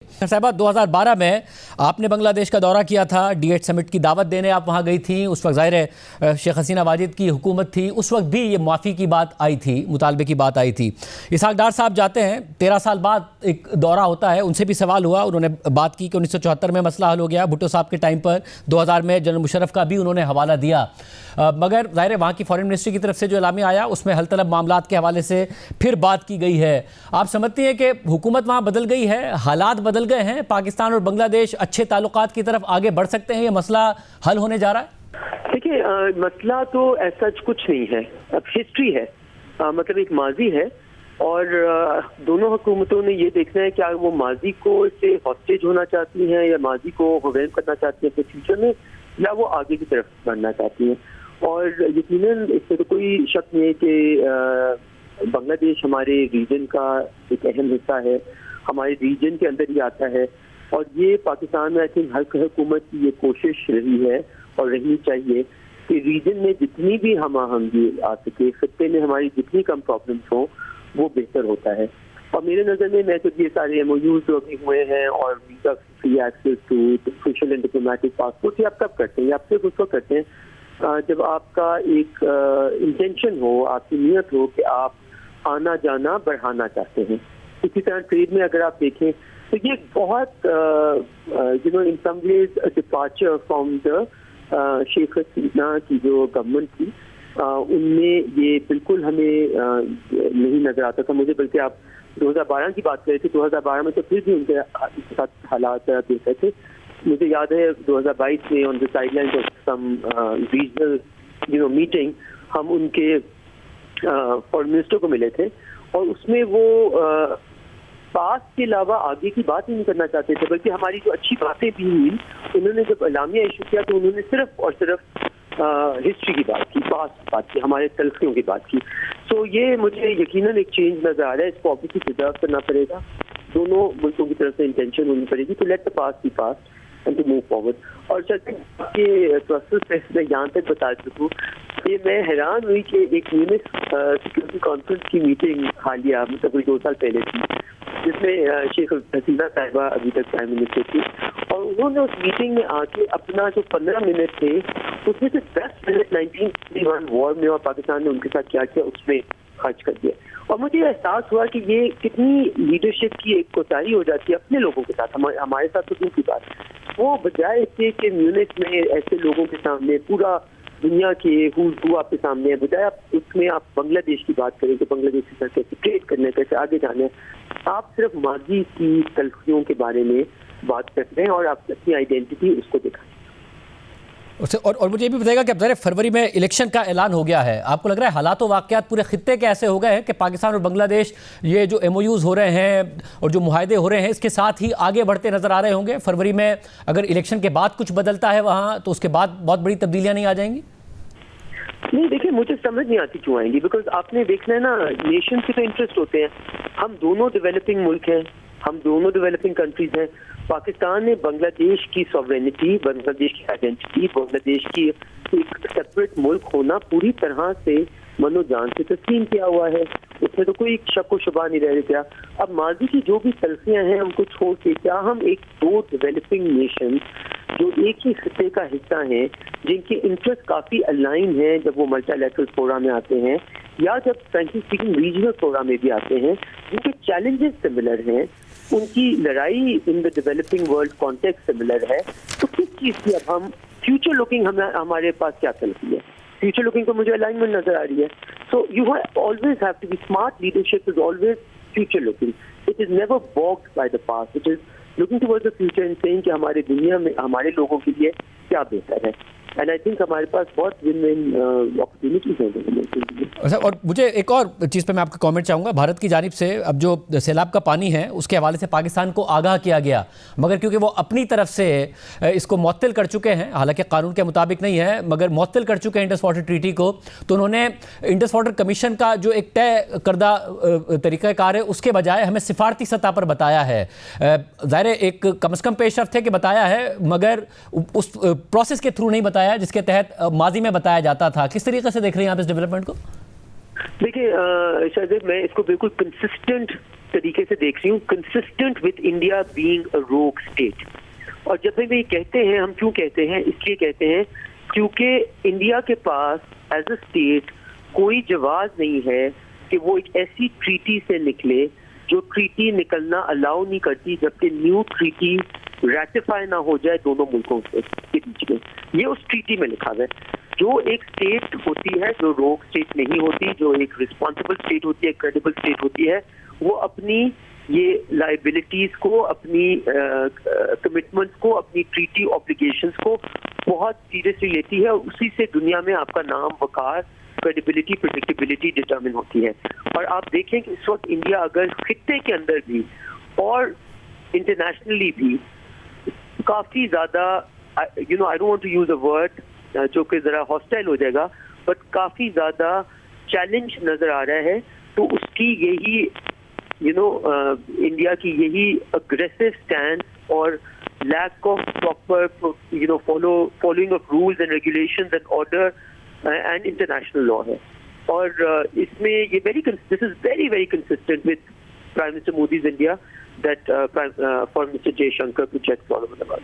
साहिबा 2012 में आपने बांग्लादेश का दौरा किया था, D8 समिट की दावत देने आप वहां गई थी। उस वक्त ज़ाहिर है शेख हसीना वाजिद की हुकूमत थी, उस वक्त भी ये माफ़ी की बात आई थी, मुतालबे की बात आई थी। इसहाक डार साहब जाते हैं, 13 साल बाद एक दौरा होता है, उनसे भी सवाल हुआ, उन्होंने बात की कि 1974 में मसला हल हो गया, भुट्टो साहब के टाइम पर 2000 में जनरल मुशर्रफ का भी उन्होंने हवाला दिया, मगर ज़ाहिर है वहाँ की फॉरेन मिनिस्ट्री की तरफ से जो एलामिया आया उसमें हल तलब मामलात के हवाले से फिर बात की गई है। आप समझती हैं कि हुकूमत वहाँ बदल गई है, हालात बदल गए हैं, पाकिस्तान और बांग्लादेश अच्छे ताल्लुकात की तरफ आगे बढ़ सकते हैं, ये मसला हल होने जा रहा है? देखिए, मसला तो ऐसा कुछ नहीं है, अब हिस्ट्री है, मतलब एक माजी है और दोनों हुकूमतों ने ये देखना है कि वो माजी को इससे हॉस्टेज होना चाहती हैं या माजी को हुवैम करना चाहती हैं अपने फ्यूचर में, या वो आगे की तरफ बढ़ना चाहती हैं। और यकीनन इसमें तो कोई शक नहीं है कि बांग्लादेश हमारे रीजन का एक अहम हिस्सा है, हमारे रीजन के अंदर ही आता है और ये पाकिस्तान में आई थिंक हर हुकूमत की ये कोशिश रही है और रहनी चाहिए कि रीजन में जितनी भी हम आहंगी आ सके, खत्ते में हमारी जितनी कम प्रॉब्लम्स हो वो बेहतर होता है। और मेरे नज़र में मैं तो ये सारे MOUs जो अभी हुए हैं और visa free access to official and diplomatic passport, ये आप कब करते हैं? आप सिर्फ उस वक्त करते हैं जब आपका एक इंटेंशन हो, आपकी नीयत हो कि आप आना जाना बढ़ाना चाहते हैं। इसी तरह ट्रेड में अगर आप देखें तो ये बहुत in some ways departure from the Sheikh Hasina की जो गवर्नमेंट थी, उनमें ये बिल्कुल हमें नहीं नजर आता था मुझे, बल्कि आप 2012 की बात कर रहे थे, 2012 में तो फिर भी उनके साथ हालात देख रहे थे। मुझे याद है 2022 में on the sidelines of some regional meeting हम उनके फॉरेन मिनिस्टर को मिले थे और उसमें वो पास के अलावा आगे की बात ही नहीं करना चाहते थे, बल्कि हमारी जो अच्छी बातें भी हुई, उन्होंने जब एलामिया इशू किया तो उन्होंने सिर्फ और सिर्फ हिस्ट्री की बात की, पास बात की, हमारे तलखियों की बात की। तो ये मुझे यकीनन एक चेंज नजर आ रहा है, इसको ऑब्वियसली प्रिजर्व करना पड़ेगा, दोनों मुल्कों की तरफ से इंटेंशन होनी पड़ेगी to let the past be past and to move forward. और के प्रोसेस में मैं यहाँ तक बता सकूँ कि मैं हैरान हुई कि एक म्यूनिख सिक्योरिटी कॉन्फ्रेंस की मीटिंग हालिया मतलब कोई 2 साल पहले थी, जिसमें शेख हसीना साहिबा अभी तक प्राइम मिनिस्टर थी, और उन्होंने उस मीटिंग में आके अपना जो 15 मिनट थे उसमें से 10 मिनट 1991 वॉर में और पाकिस्तान ने उनके साथ क्या किया उसमें खर्च कर दिया। और मुझे एहसास हुआ कि ये कितनी लीडरशिप की एक कोताही हो जाती है अपने लोगों के साथ, हमारे साथ तो दूर की बात, वो बजाय इससे कि म्यूनिख में ऐसे लोगों के सामने पूरा दुनिया के हू आपके सामने है, बजाय आप उसमें आप बांग्लादेश की बात करें कि बांग्लादेश के साथ कैसे ट्रेड करने, कैसे आगे जाने, आप सिर्फ माजी की तलखियों के बारे में बात करते हैं और आप अपनी आइडेंटिटी उसको दिखाएं। और मुझे ये भी बताइएगा कि अब ज़रा फरवरी में इलेक्शन का ऐलान हो गया है, आपको लग रहा है हालात और वाक़यात पूरे खित्ते के ऐसे हो गए हैं कि पाकिस्तान और बांग्लादेश ये जो MOUs हो रहे हैं और जो मुआहदे हो रहे हैं इसके साथ ही आगे बढ़ते नज़र आ रहे होंगे? फरवरी में अगर इलेक्शन के बाद कुछ बदलता है वहाँ तो उसके बाद बहुत बड़ी तब्दीलियाँ नहीं आ जाएंगी? नहीं, देखिए मुझे समझ नहीं आती क्यों आएंगी, बिकॉज आपने देखना है ना, नेशन के तो इंटरेस्ट होते हैं, हम दोनों डेवलपिंग मुल्क हैं, हम दोनों डेवलपिंग कंट्रीज हैं। पाकिस्तान ने बांग्लादेश की सॉवरेनिटी, बांग्लादेश की आइडेंटिटी, बांग्लादेश की एक सेपरेट मुल्क होना पूरी तरह से मनोजान से तस्लीम किया हुआ है, उसमें तो कोई शक व शुबा नहीं रह गया। अब माजी की जो भी तलखियां हैं उनको छोड़ के क्या हम एक दो डेवलपिंग नेशन जो एक ही खिते का हिस्सा हैं, जिनके इंटरेस्ट काफी अलाइन हैं जब वो मल्टीलैटरल फोरम में आते हैं या जब फ्रेंकली स्पीकिंग रीजनल फोरम में भी आते हैं, जिनके चैलेंजेस सिमिलर हैं, उनकी लड़ाई in the developing world context similar है, तो किस चीज की अब हम फ्यूचर लुकिंग हमारे पास क्या चलती है? फ्यूचर लुकिंग को मुझे अलाइनमेंट नजर आ रही है। So you always have to be smart, leadership is always future looking, it is never boxed by the past, it is looking towards the future and saying कि हमारे दुनिया में हमारे लोगों के लिए क्या बेहतर है। एंड आई थिंक हमारे पास बहुत विन-विन अपॉर्चुनिटीज हैं। और मुझे एक और चीज़ पे मैं आपका कमेंट चाहूँगा, भारत की जानिब से अब जो सैलाब का पानी है उसके हवाले से पाकिस्तान को आगाह किया गया, मगर क्योंकि वो अपनी तरफ से इसको मुअत्तल कर चुके हैं, हालांकि कानून के मुताबिक नहीं है मगर मुअत्तल कर चुके हैं इंडस वाटर ट्रीटी को, तो उन्होंने इंडस वाटर कमीशन का जो एक तय करदा तरीक़ाकार है उसके बजाय हमें सिफारती सतह पर बताया है। ज़ाहिर एक कम से कम पेशरफ्त है कि बताया है, मगर उस प्रोसेस के थ्रू नहीं बताया जिसके तहत माजी में बताया जाता था। किस तरीके से देख रहे हैं आप इस डेवलपमेंट को? देखिए शायद मैं इसको बिल्कुल कंसिस्टेंट तरीके से देख रही हूँ, consistent with India being a रोग स्टेट। और जब हम ये कहते हैं, हम क्यों कहते हैं, इसलिए कहते हैं क्योंकि इंडिया के पास एज अ स्टेट कोई जवाब नहीं है कि वो एक ऐसी ट्रीटी से निकले जो ट्रीटी निकलना अलाउ नहीं करती जबकि न्यू ट्रीटी रैटिफाई ना हो जाए दोनों मुल्कों के बीच में। ये उस ट्रीटी में लिखा है। जो एक स्टेट होती है, जो रोग स्टेट नहीं होती, जो एक रिस्पॉन्सिबल स्टेट होती है, क्रेडिबल स्टेट होती है, वो अपनी ये लाइबिलिटीज को, अपनी कमिटमेंट्स को, अपनी ट्रीटी ऑब्लिगेशंस को बहुत सीरियसली लेती है और उसी से दुनिया में आपका नाम, वकार, क्रेडिबिलिटी, प्रेडिक्टेबिलिटी डिटर्मिन होती है। और आप देखें कि इस वक्त इंडिया अगर खित्ते के अंदर भी और इंटरनेशनली भी काफी ज्यादा, I don't want to use a word जो कि जरा हॉस्टाइल हो जाएगा, बट काफी ज्यादा चैलेंज नजर आ रहा है, तो उसकी यही इंडिया की यही अग्रेसिव स्टैंड और lack of proper following of rules and regulations and order and international law है। और इसमें ये this is very consistent with prime minister Modi's India that Foreign Minister Jayashankar projects all over the world.